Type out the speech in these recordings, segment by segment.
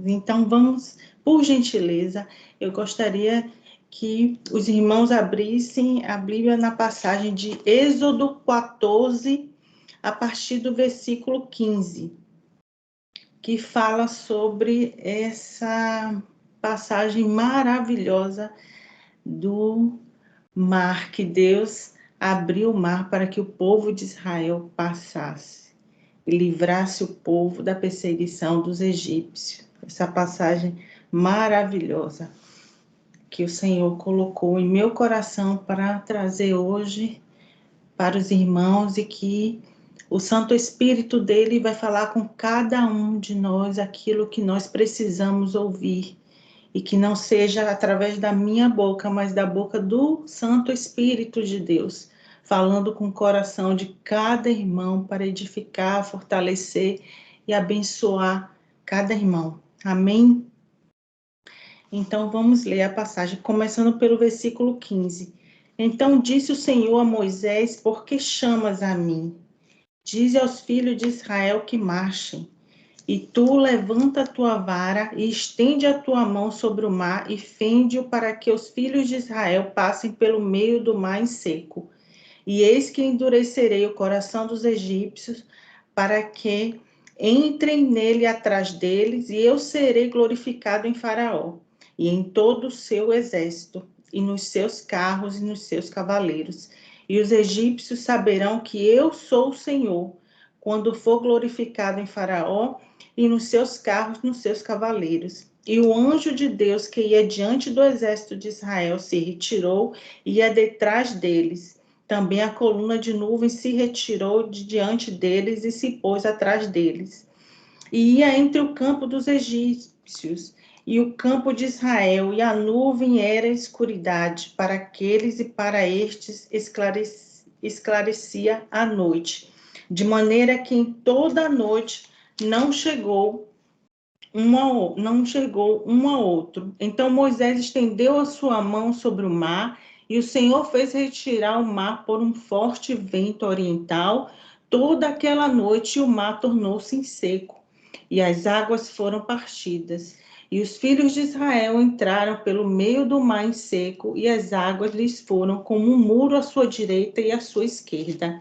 Então, vamos, por gentileza, eu gostaria que os irmãos abrissem a Bíblia na passagem de Êxodo 14, a partir do versículo 15, que fala sobre essa passagem maravilhosa do mar, que Deus abriu o mar para que o povo de Israel passasse e livrasse o povo da perseguição dos egípcios. Essa passagem maravilhosa que o Senhor colocou em meu coração para trazer hoje para os irmãos, e que o Santo Espírito dele vai falar com cada um de nós aquilo que nós precisamos ouvir, e que não seja através da minha boca, mas da boca do Santo Espírito de Deus, falando com o coração de cada irmão para edificar, fortalecer e abençoar cada irmão. Amém? Então vamos ler a passagem, começando pelo versículo 15. Então disse o Senhor a Moisés: por que chamas a mim? Dize aos filhos de Israel que marchem. E tu levanta a tua vara e estende a tua mão sobre o mar e fende-o para que os filhos de Israel passem pelo meio do mar em seco. E eis que endurecerei o coração dos egípcios para que entrem nele atrás deles, e eu serei glorificado em Faraó e em todo o seu exército, e nos seus carros e nos seus cavaleiros. E os egípcios saberão que eu sou o Senhor, quando for glorificado em Faraó e nos seus carros, nos seus cavaleiros. E o anjo de Deus que ia diante do exército de Israel se retirou e ia detrás deles. Também a coluna de nuvem se retirou de diante deles e se pôs atrás deles. E ia entre o campo dos egípcios e o campo de Israel, e a nuvem era escuridade para aqueles e para estes esclarecia a noite, de maneira que em toda a noite não chegou um a outro. Então Moisés estendeu a sua mão sobre o mar, e o Senhor fez retirar o mar por um forte vento oriental toda aquela noite, e o mar tornou-se em seco, e as águas foram partidas. E os filhos de Israel entraram pelo meio do mar em seco, e as águas lhes foram como um muro à sua direita e à sua esquerda.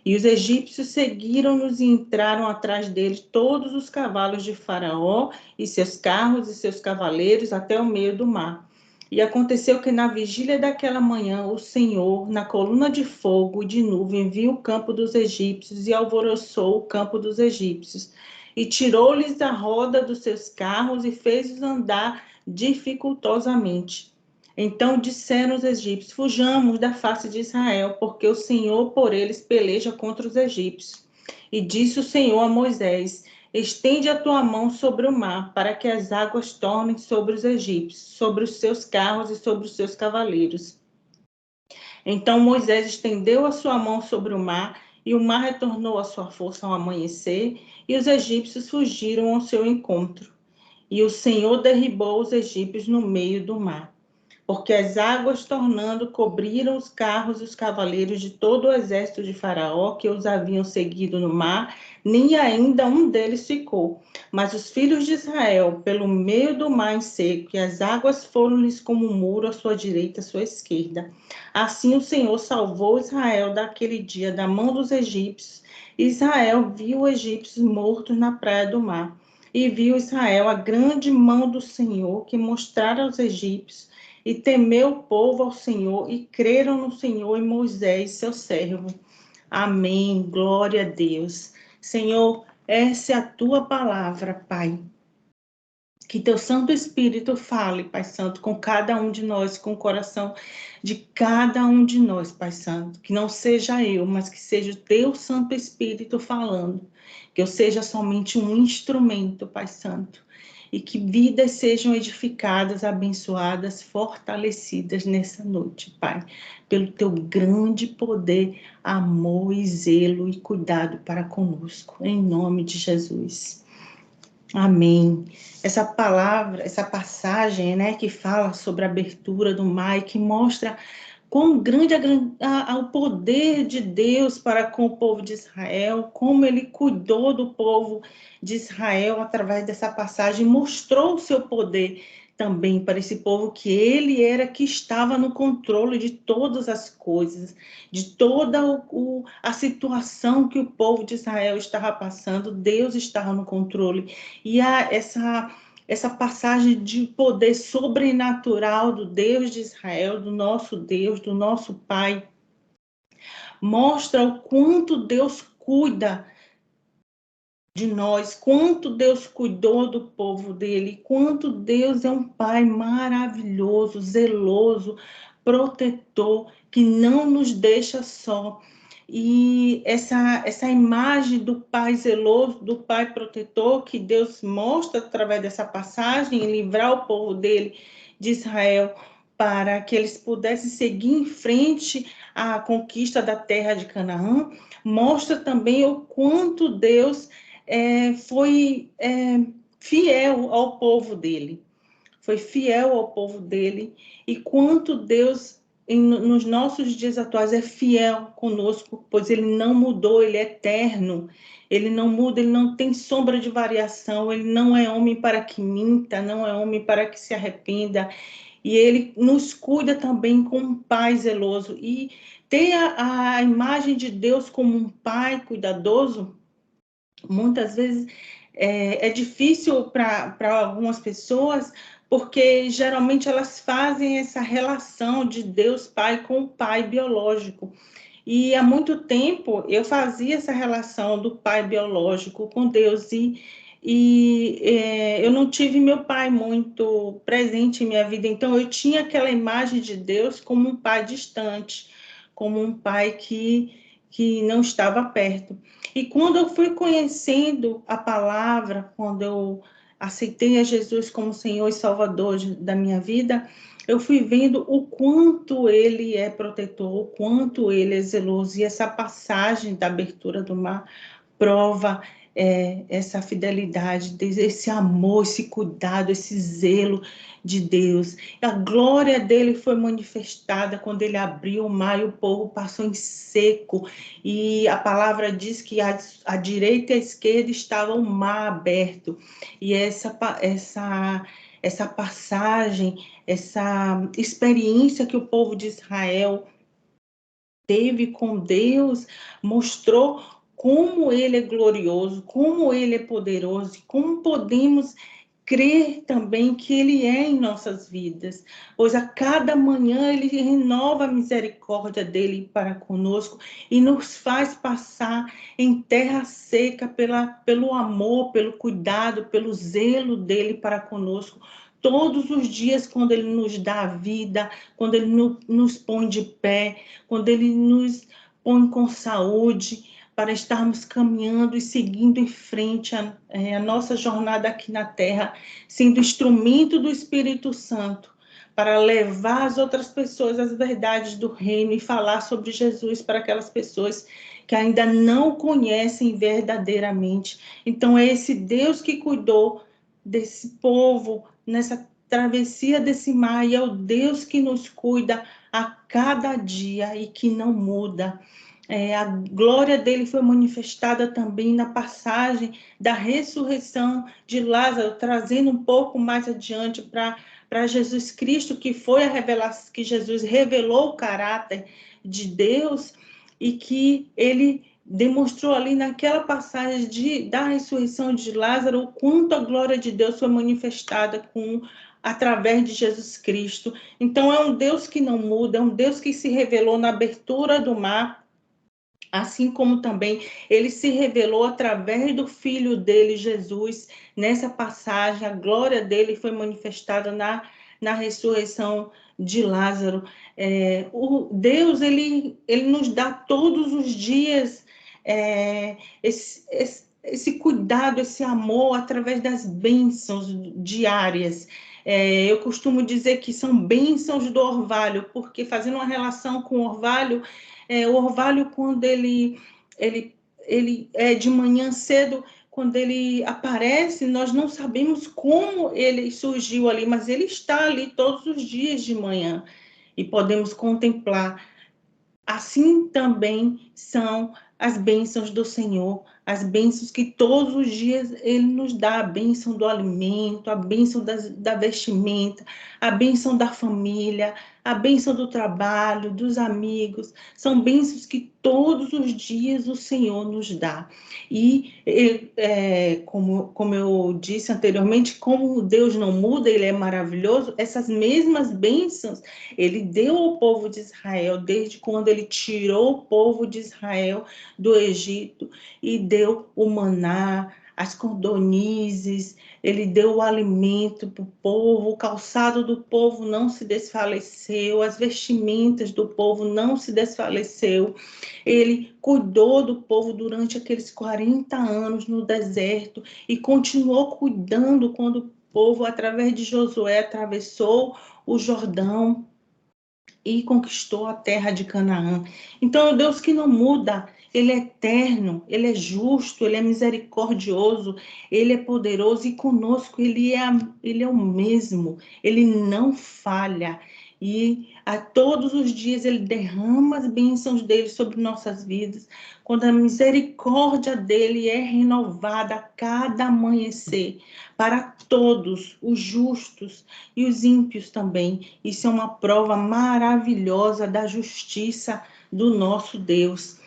E os egípcios seguiram-nos e entraram atrás deles todos os cavalos de Faraó e seus carros e seus cavaleiros até o meio do mar. E aconteceu que na vigília daquela manhã o Senhor, na coluna de fogo e de nuvem, viu o campo dos egípcios e alvoroçou o campo dos egípcios. E tirou-lhes a roda dos seus carros e fez-os andar dificultosamente. Então disseram os egípcios: fujamos da face de Israel, porque o Senhor por eles peleja contra os egípcios. E disse o Senhor a Moisés: estende a tua mão sobre o mar, para que as águas tornem sobre os egípcios, sobre os seus carros e sobre os seus cavaleiros. Então Moisés estendeu a sua mão sobre o mar, e o mar retornou à sua força ao amanhecer, e os egípcios fugiram ao seu encontro. E o Senhor derribou os egípcios no meio do mar, porque as águas, tornando, cobriram os carros e os cavaleiros de todo o exército de Faraó, que os haviam seguido no mar, nem ainda um deles ficou. Mas os filhos de Israel, pelo meio do mar em seco, e as águas foram-lhes como um muro à sua direita e à sua esquerda. Assim o Senhor salvou Israel daquele dia da mão dos egípcios. Israel viu os egípcios mortos na praia do mar. E viu Israel a grande mão do Senhor que mostrara aos egípcios, e temeu o povo ao Senhor, e creram no Senhor e Moisés, seu servo. Amém. Glória a Deus. Senhor, essa é a tua palavra, Pai. Que teu Santo Espírito fale, Pai Santo, com cada um de nós, com o coração de cada um de nós, Pai Santo. Que não seja eu, mas que seja o teu Santo Espírito falando. Que eu seja somente um instrumento, Pai Santo. E que vidas sejam edificadas, abençoadas, fortalecidas nessa noite, Pai. Pelo teu grande poder, amor e zelo e cuidado para conosco. Em nome de Jesus. Amém. Essa palavra, essa passagem, né, que fala sobre a abertura do mar e que mostra quão grande o poder de Deus para com o povo de Israel, como ele cuidou do povo de Israel através dessa passagem, mostrou o seu poder também para esse povo, que ele era que estava no controle de todas as coisas, de toda a situação que o povo de Israel estava passando, Deus estava no controle. E essa passagem de poder sobrenatural do Deus de Israel, do nosso Deus, do nosso Pai, mostra o quanto Deus cuida de nós, quanto Deus cuidou do povo dele, quanto Deus é um Pai maravilhoso, zeloso, protetor, que não nos deixa só. E essa imagem do Pai zeloso, do Pai protetor, que Deus mostra através dessa passagem, em livrar o povo dele, de Israel, para que eles pudessem seguir em frente à conquista da terra de Canaã, mostra também o quanto Deus foi fiel ao povo dele. Foi fiel ao povo dele. E quanto Deus, nos nossos dias atuais, é fiel conosco, pois ele não mudou, ele é eterno. Ele não muda, ele não tem sombra de variação, ele não é homem para que minta, não é homem para que se arrependa. E ele nos cuida também como um pai zeloso. E ter a imagem de Deus como um pai cuidadoso, muitas vezes é difícil para algumas pessoas, porque geralmente elas fazem essa relação de Deus Pai com o pai biológico. E há muito tempo eu fazia essa relação do pai biológico com Deus, eu não tive meu pai muito presente em minha vida, então eu tinha aquela imagem de Deus como um pai distante, como um pai que não estava perto. E quando eu fui conhecendo a palavra, quando eu aceitei a Jesus como Senhor e Salvador da minha vida, eu fui vendo o quanto ele é protetor, o quanto ele é zeloso. E essa passagem da abertura do mar prova essa fidelidade, esse amor, esse cuidado, esse zelo de Deus. A glória dele foi manifestada quando ele abriu o mar e o povo passou em seco. E a palavra diz que à direita e à esquerda estava o mar aberto. E essa passagem, essa experiência que o povo de Israel teve com Deus, mostrou como ele é glorioso, como ele é poderoso, e como podemos crer também que ele é em nossas vidas, pois a cada manhã ele renova a misericórdia dele para conosco e nos faz passar em terra seca pelo amor, pelo cuidado, pelo zelo dele para conosco. Todos os dias, quando ele nos dá a vida, quando ele nos põe de pé, quando ele nos põe com saúde, para estarmos caminhando e seguindo em frente a nossa jornada aqui na Terra, sendo instrumento do Espírito Santo, para levar às outras pessoas as verdades do reino e falar sobre Jesus para aquelas pessoas que ainda não conhecem verdadeiramente. Então, é esse Deus que cuidou desse povo nessa travessia desse mar, e é o Deus que nos cuida a cada dia e que não muda. A glória dele foi manifestada também na passagem da ressurreição de Lázaro, trazendo um pouco mais adiante para Jesus Cristo, que foi a revelação, que Jesus revelou o caráter de Deus e que ele demonstrou ali naquela passagem da ressurreição de Lázaro o quanto a glória de Deus foi manifestada através de Jesus Cristo. Então é um Deus que não muda, é um Deus que se revelou na abertura do mar, assim como também ele se revelou através do Filho dele, Jesus. Nessa passagem, a glória dele foi manifestada na ressurreição de Lázaro. O Deus, ele nos dá todos os dias esse cuidado, esse amor, através das bênçãos diárias. Eu costumo dizer que são bênçãos do orvalho, porque fazendo uma relação com o orvalho, quando ele é de manhã cedo, quando ele aparece, nós não sabemos como ele surgiu ali, mas ele está ali todos os dias de manhã. e podemos contemplar. Assim também são as bênçãos do Senhor, as bênçãos que todos os dias Ele nos dá, a bênção do alimento, a bênção da vestimenta, a bênção da família, a bênção do trabalho, dos amigos. São bênçãos que todos os dias o Senhor nos dá. E, como eu disse anteriormente, como Deus não muda, Ele é maravilhoso, essas mesmas bênçãos Ele deu ao povo de Israel desde quando Ele tirou o povo de Israel do Egito e deu o maná, as cordonizes, Ele deu o alimento para o povo, o calçado do povo não se desfaleceu, as vestimentas do povo não se desfaleceu. Ele cuidou do povo durante aqueles 40 anos no deserto e continuou cuidando quando o povo, através de Josué, atravessou o Jordão e conquistou a terra de Canaã. Então, é um Deus que não muda, Ele é eterno, Ele é justo, Ele é misericordioso, Ele é poderoso e conosco Ele é o mesmo, Ele não falha. E a todos os dias Ele derrama as bênçãos dele sobre nossas vidas, quando a misericórdia dele é renovada a cada amanhecer, para todos, os justos e os ímpios também. Isso é uma prova maravilhosa da justiça do nosso Deus.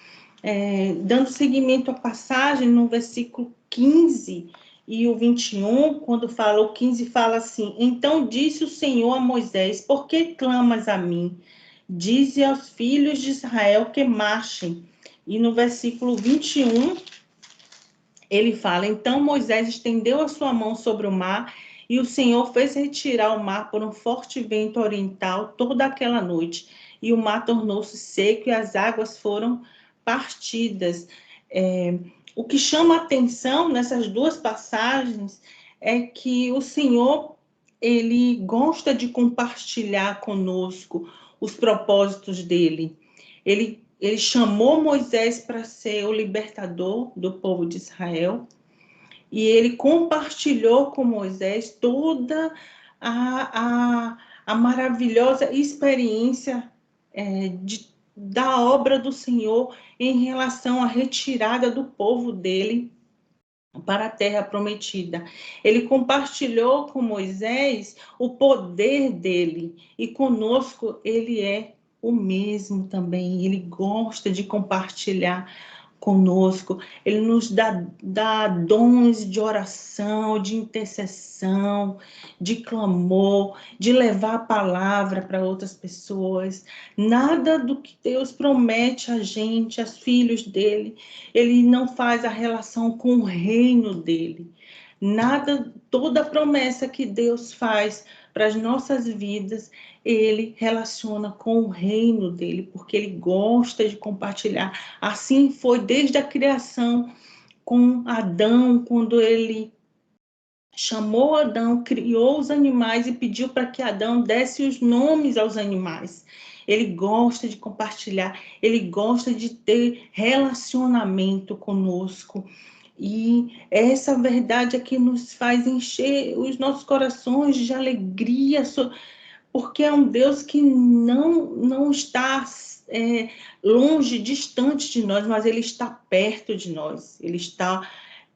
Dando seguimento à passagem, no versículo 15 e o 21, quando fala, o 15 fala assim: então disse o Senhor a Moisés, por que clamas a mim? Dize aos filhos de Israel que marchem. E no versículo 21, ele fala, então Moisés estendeu a sua mão sobre o mar, e o Senhor fez retirar o mar por um forte vento oriental toda aquela noite, e o mar tornou-se seco e as águas foram partidas. O que chama a atenção nessas duas passagens é que o Senhor, ele gosta de compartilhar conosco os propósitos dele. Ele chamou Moisés para ser o libertador do povo de Israel, e ele compartilhou com Moisés toda a maravilhosa experiência da obra do Senhor em relação à retirada do povo dele para a terra prometida. Ele compartilhou com Moisés o poder dele, e conosco ele é o mesmo também. Ele gosta de compartilhar conosco, ele nos dá dons de oração, de intercessão, de clamor, de levar a palavra para outras pessoas. Nada do que Deus promete a gente, aos filhos dele, ele não faz a relação com o reino dele. Nada, toda promessa que Deus faz para as nossas vidas, ele relaciona com o reino dele, porque ele gosta de compartilhar. Assim foi desde a criação com Adão, quando ele chamou Adão, criou os animais e pediu para que Adão desse os nomes aos animais. Ele gosta de compartilhar, ele gosta de ter relacionamento conosco. E essa verdade é que nos faz encher os nossos corações de alegria, porque é um Deus que não está longe, distante de nós, mas Ele está perto de nós. Ele está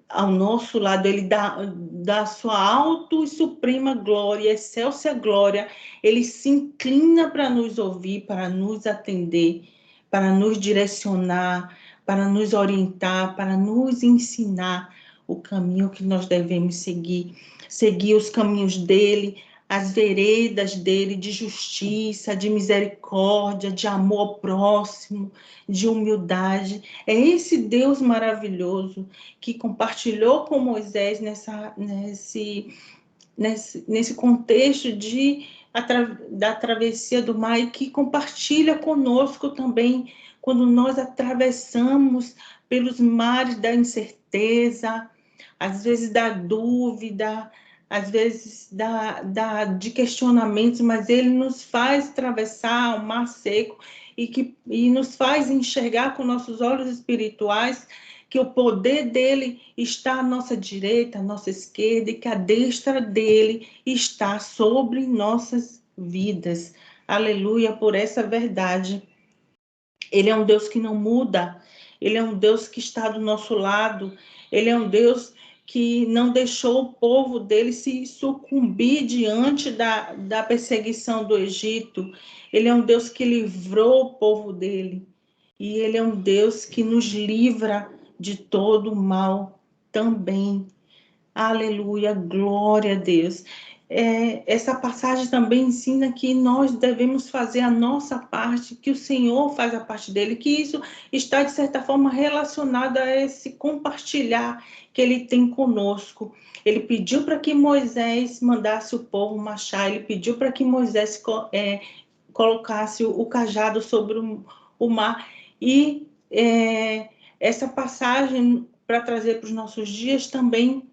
ao nosso lado, Ele dá sua alto e suprema glória, excelsa glória. Ele se inclina para nos ouvir, para nos atender, para nos direcionar, para nos orientar, para nos ensinar o caminho que nós devemos seguir os caminhos dele, as veredas dele de justiça, de misericórdia, de amor ao próximo, de humildade. É esse Deus maravilhoso que compartilhou com Moisés nesse contexto da travessia do mar, e que compartilha conosco também quando nós atravessamos pelos mares da incerteza, às vezes da dúvida, às vezes de questionamentos, mas ele nos faz atravessar o mar seco e nos faz enxergar com nossos olhos espirituais que o poder dele está à nossa direita, à nossa esquerda, e que a destra dele está sobre nossas vidas. aleluia, por essa verdade. Ele é um Deus que não muda, ele é um Deus que está do nosso lado, ele é um Deus que não deixou o povo dele se sucumbir diante da perseguição do Egito. Ele é um Deus que livrou o povo dele. E ele é um Deus que nos livra de todo o mal também. Aleluia, glória a Deus. Essa passagem também ensina que nós devemos fazer a nossa parte, que o Senhor faz a parte dele, que isso está, de certa forma, relacionado a esse compartilhar que ele tem conosco. Ele pediu para que Moisés mandasse o povo marchar, ele pediu para que Moisés colocasse o cajado sobre o mar. E essa passagem, para trazer para os nossos dias, também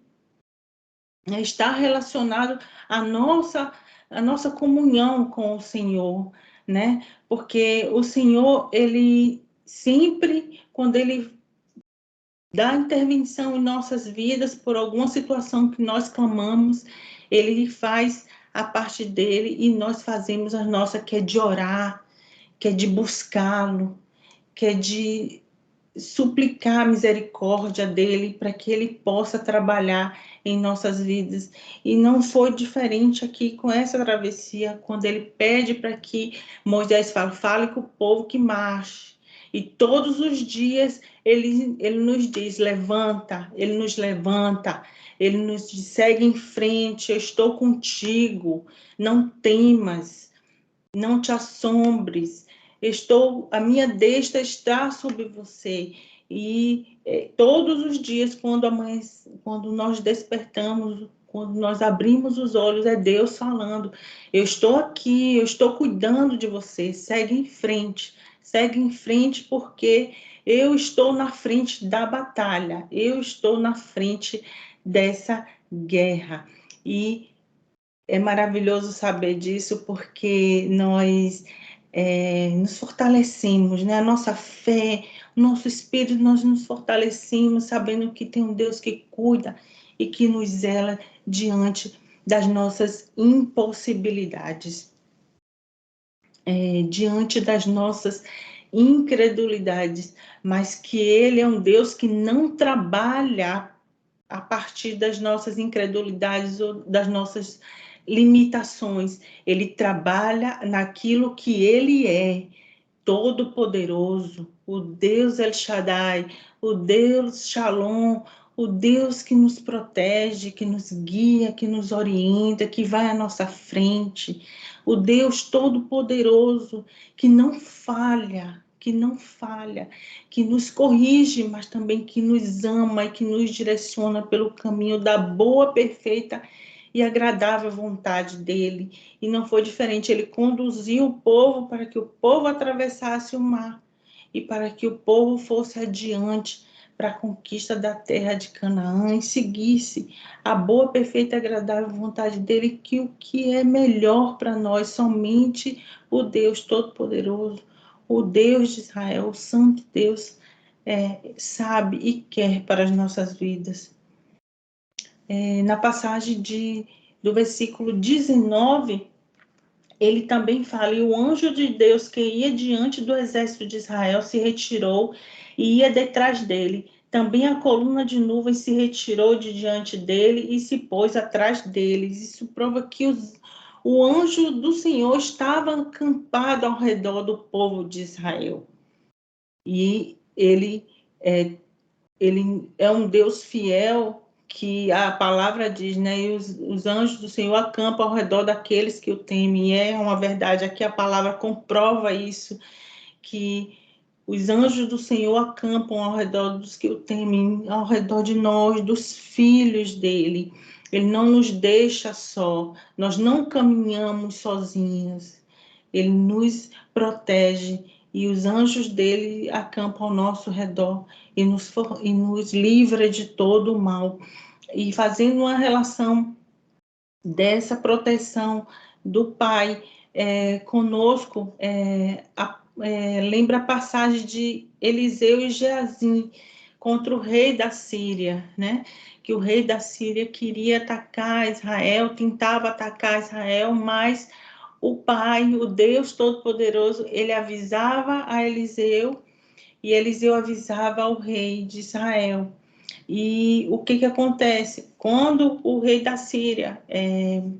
está relacionado à nossa comunhão com o Senhor, né? Porque o Senhor, ele sempre, quando ele dá intervenção em nossas vidas por alguma situação que nós clamamos, ele faz a parte dele e nós fazemos a nossa, que é de orar, que é de buscá-lo, que é de suplicar a misericórdia dele para que ele possa trabalhar em nossas vidas. E não foi diferente aqui com essa travessia, quando ele pede para que Moisés fale com o povo que marche. E todos os dias ele nos diz, levanta, ele nos levanta, ele nos diz, segue em frente, eu estou contigo, não temas, não te assombres, a minha destra está sobre você. E todos os dias, quando nós despertamos, quando nós abrimos os olhos, é Deus falando, eu estou aqui, eu estou cuidando de você, segue em frente, porque eu estou na frente da batalha, eu estou na frente dessa guerra. E é maravilhoso saber disso, porque nós nos fortalecemos, né? A nossa fé, o nosso espírito, nós nos fortalecemos sabendo que tem um Deus que cuida e que nos zela diante das nossas impossibilidades, diante das nossas incredulidades, mas que Ele é um Deus que não trabalha a partir das nossas incredulidades ou das nossas limitações. Ele trabalha naquilo que ele é, todo-poderoso, o Deus El Shaddai, o Deus Shalom, o Deus que nos protege, que nos guia, que nos orienta, que vai à nossa frente, o Deus todo-poderoso que não falha, que nos corrige, mas também que nos ama e que nos direciona pelo caminho da boa, perfeita e agradável vontade dele. E não foi diferente, ele conduziu o povo para que o povo atravessasse o mar e para que o povo fosse adiante para a conquista da terra de Canaã e seguisse a boa, perfeita e agradável vontade dele, que o que é melhor para nós, somente o Deus Todo-Poderoso, o Deus de Israel, o Santo Deus, sabe e quer para as nossas vidas. Na passagem do versículo 19, ele também fala, e o anjo de Deus que ia diante do exército de Israel se retirou e ia detrás dele. Também a coluna de nuvem se retirou de diante dele e se pôs atrás deles. Isso prova que o anjo do Senhor estava acampado ao redor do povo de Israel. E ele é um Deus fiel, que a palavra diz, né? E os anjos do Senhor acampam ao redor daqueles que o temem. E é uma verdade, aqui a palavra comprova isso, que os anjos do Senhor acampam ao redor dos que o temem, ao redor de nós, dos filhos dele. Ele não nos deixa só, nós não caminhamos sozinhos. Ele nos protege e os anjos dele acampam ao nosso redor e nos livra de todo o mal. E fazendo uma relação dessa proteção do Pai conosco, lembra a passagem de Eliseu e Geazim contra o rei da Síria, né? Que o rei da Síria queria atacar Israel, tentava atacar Israel, mas o Pai, o Deus Todo-Poderoso, ele avisava a Eliseu e Eliseu avisava ao rei de Israel. E o que acontece? Quando o rei da Síria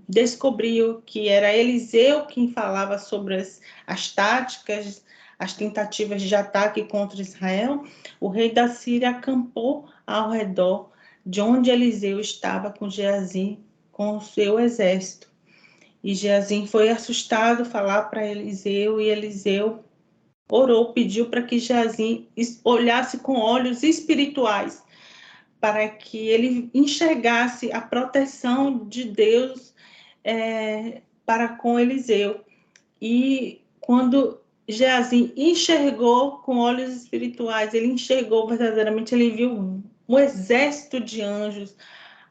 descobriu que era Eliseu quem falava sobre as táticas, as tentativas de ataque contra Israel, o rei da Síria acampou ao redor de onde Eliseu estava com Geazi, com o seu exército. E Geazi foi assustado falar para Eliseu, e Eliseu orou, pediu para que Geazi olhasse com olhos espirituais, para que ele enxergasse a proteção de Deus para com Eliseu. E quando Geazi enxergou com olhos espirituais, ele enxergou verdadeiramente, ele viu um exército de anjos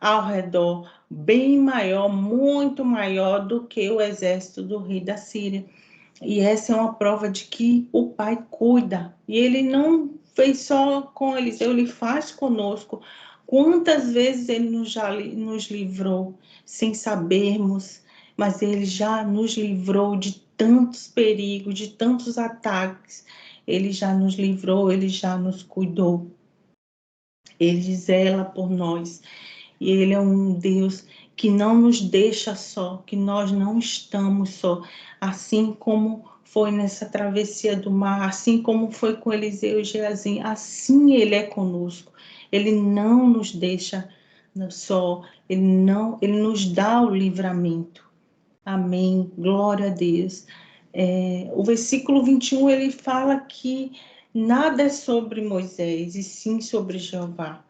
ao redor, bem maior, muito maior do que o exército do rei da Síria. E essa é uma prova de que o Pai cuida. E ele não fez só com Eliseu, ele faz conosco. Quantas vezes ele já nos livrou sem sabermos, mas ele já nos livrou de tantos perigos, de tantos ataques. Ele já nos livrou, ele já nos cuidou. Ele zela por nós. E ele é um Deus que não nos deixa só, que nós não estamos só, assim como foi nessa travessia do mar, assim como foi com Eliseu e Geazi, assim ele é conosco. Ele não nos deixa só, ele nos dá o livramento. Amém. Glória a Deus. O versículo 21, ele fala que nada é sobre Moisés, e sim sobre Jeová.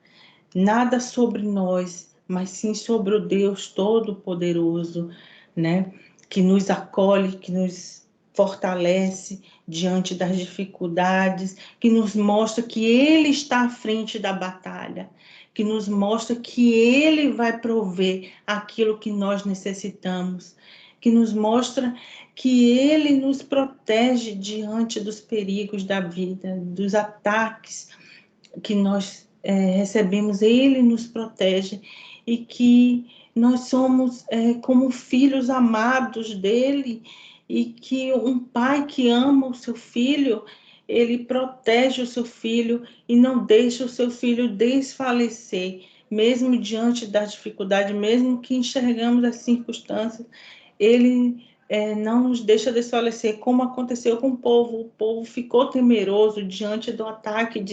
Nada sobre nós, mas sim sobre o Deus Todo-Poderoso, né? Que nos acolhe, que nos fortalece diante das dificuldades, que nos mostra que Ele está à frente da batalha, que nos mostra que Ele vai prover aquilo que nós necessitamos, que nos mostra que Ele nos protege diante dos perigos da vida, dos ataques que nós recebemos, Ele nos protege, e que nós somos como filhos amados dele, e que um pai que ama o seu filho, ele protege o seu filho e não deixa o seu filho desfalecer, mesmo diante da dificuldade, mesmo que enxergamos as circunstâncias, ele não nos deixa desfalecer, como aconteceu com o povo. O povo ficou temeroso diante do ataque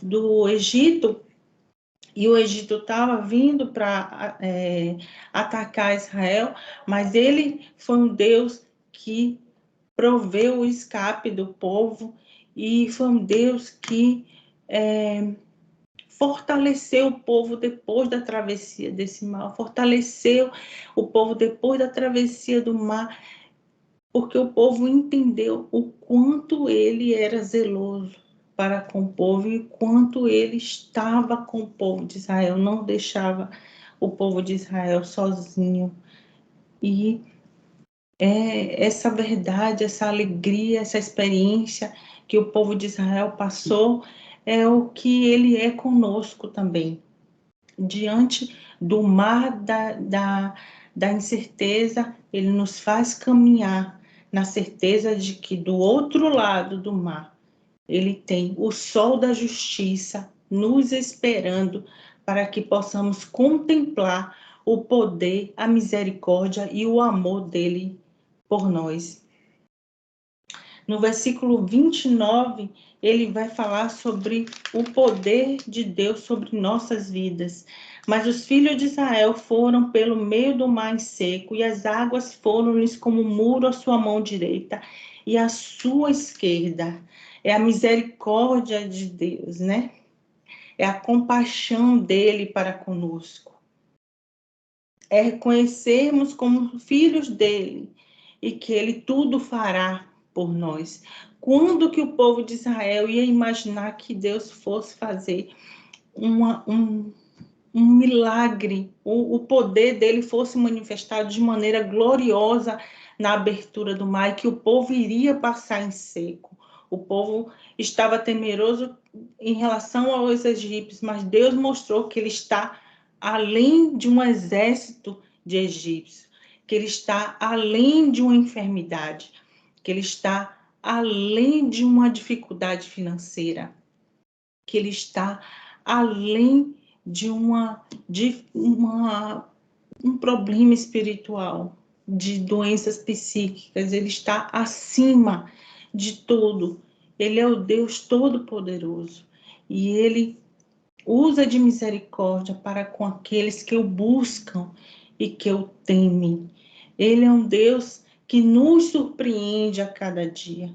do Egito, e o Egito estava vindo para atacar Israel, mas ele foi um Deus que proveu o escape do povo, e foi um Deus que fortaleceu o povo depois da travessia desse mar, fortaleceu o povo depois da travessia do mar, porque o povo entendeu o quanto ele era zeloso para com o povo e o quanto ele estava com o povo de Israel, não deixava o povo de Israel sozinho. E essa verdade, essa alegria, essa experiência que o povo de Israel passou é o que ele é conosco também. Diante do mar da incerteza, ele nos faz caminhar na certeza de que do outro lado do mar, ele tem o sol da justiça nos esperando para que possamos contemplar o poder, a misericórdia e o amor dele por nós. No versículo 29, ele vai falar sobre o poder de Deus sobre nossas vidas. Mas os filhos de Israel foram pelo meio do mar em seco, e as águas foram-lhes como muro à sua mão direita e à sua esquerda. É a misericórdia de Deus, né? É a compaixão dele para conosco. É reconhecermos como filhos dele e que ele tudo fará por nós. Quando que o povo de Israel ia imaginar que Deus fosse fazer um milagre, o poder dele fosse manifestado de maneira gloriosa na abertura do mar, e que o povo iria passar em seco? O povo estava temeroso em relação aos egípcios, mas Deus mostrou que ele está além de um exército de egípcios. que Ele está além de uma enfermidade, que Ele está além de uma dificuldade financeira, que Ele está além de um problema espiritual, de doenças psíquicas. Ele está acima de tudo. Ele é o Deus Todo-Poderoso e Ele usa de misericórdia para com aqueles que o buscam e que o temem. Ele é um Deus que nos surpreende a cada dia.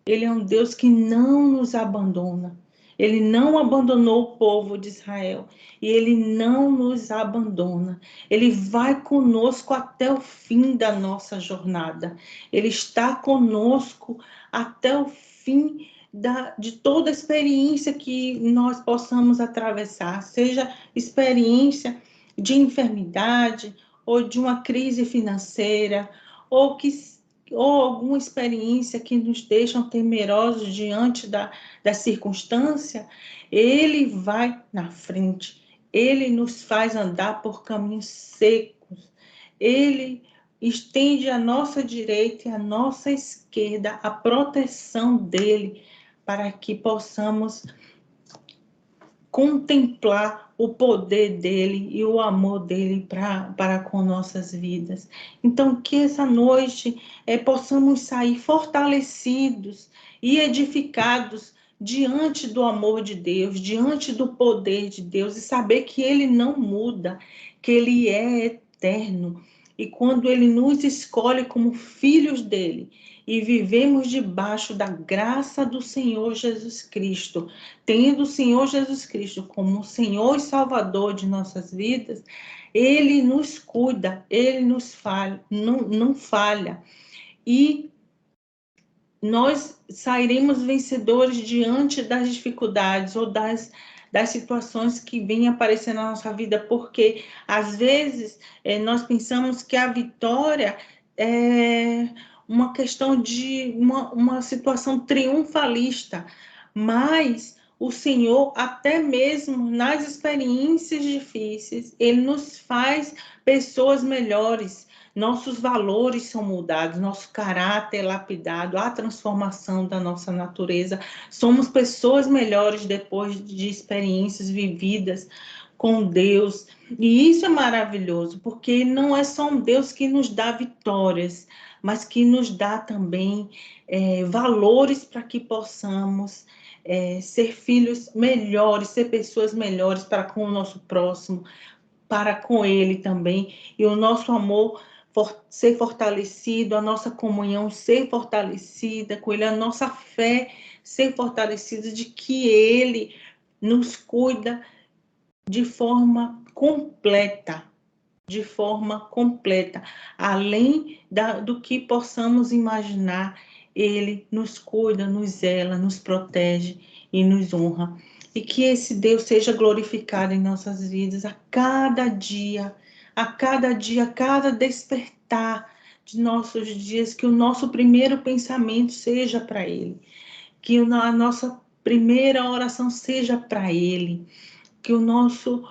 Ele é um Deus que não nos abandona. Ele não abandonou o povo de Israel e ele não nos abandona. Ele vai conosco até o fim da nossa jornada. Ele está conosco até o fim de toda experiência que nós possamos atravessar, seja experiência de enfermidade ou de uma crise financeira ou alguma experiência que nos deixam temerosos diante da circunstância, Ele vai na frente, Ele nos faz andar por caminhos secos, Ele estende à nossa direita e à nossa esquerda a proteção dEle, para que possamos contemplar o poder dele e o amor dele para com nossas vidas. Então, que essa noite possamos sair fortalecidos e edificados diante do amor de Deus, diante do poder de Deus, e saber que ele não muda, que ele é eterno. E quando ele nos escolhe como filhos dele, e vivemos debaixo da graça do Senhor Jesus Cristo, tendo o Senhor Jesus Cristo como o Senhor e Salvador de nossas vidas, Ele nos cuida, Ele nos falha, não falha. E nós sairemos vencedores diante das dificuldades ou das situações que vêm aparecer na nossa vida, porque às vezes nós pensamos que a vitória é uma questão de uma situação triunfalista, mas o Senhor, até mesmo nas experiências difíceis, Ele nos faz pessoas melhores. Nossos valores são mudados, nosso caráter é lapidado, há transformação da nossa natureza. Somos pessoas melhores depois de experiências vividas com Deus. E isso é maravilhoso, porque não é só um Deus que nos dá vitórias, mas que nos dá também valores para que possamos ser filhos melhores, ser pessoas melhores para com o nosso próximo, para com Ele também, e o nosso amor ser fortalecido, a nossa comunhão ser fortalecida com Ele, a nossa fé ser fortalecida de que Ele nos cuida de forma completa, além do que possamos imaginar. Ele nos cuida, nos zela, nos protege e nos honra. E que esse Deus seja glorificado em nossas vidas a cada dia, a cada despertar de nossos dias, que o nosso primeiro pensamento seja para Ele, que a nossa primeira oração seja para Ele, que o nosso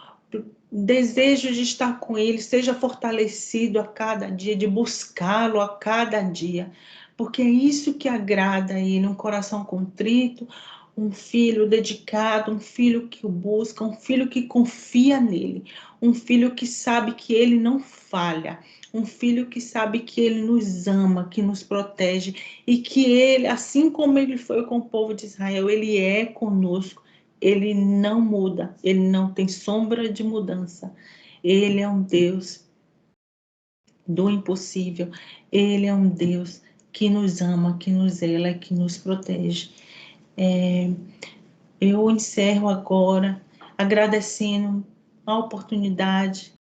desejo de estar com Ele seja fortalecido a cada dia, de buscá-lo a cada dia, porque é isso que agrada a Ele, um coração contrito, um filho dedicado, um filho que o busca, um filho que confia nele, um filho que sabe que Ele não falha, um filho que sabe que Ele nos ama, que nos protege e que Ele, assim como Ele foi com o povo de Israel, Ele é conosco. Ele não muda, ele não tem sombra de mudança. Ele é um Deus do impossível. Ele é um Deus que nos ama, que nos zela, que nos protege. Eu encerro agora agradecendo a oportunidade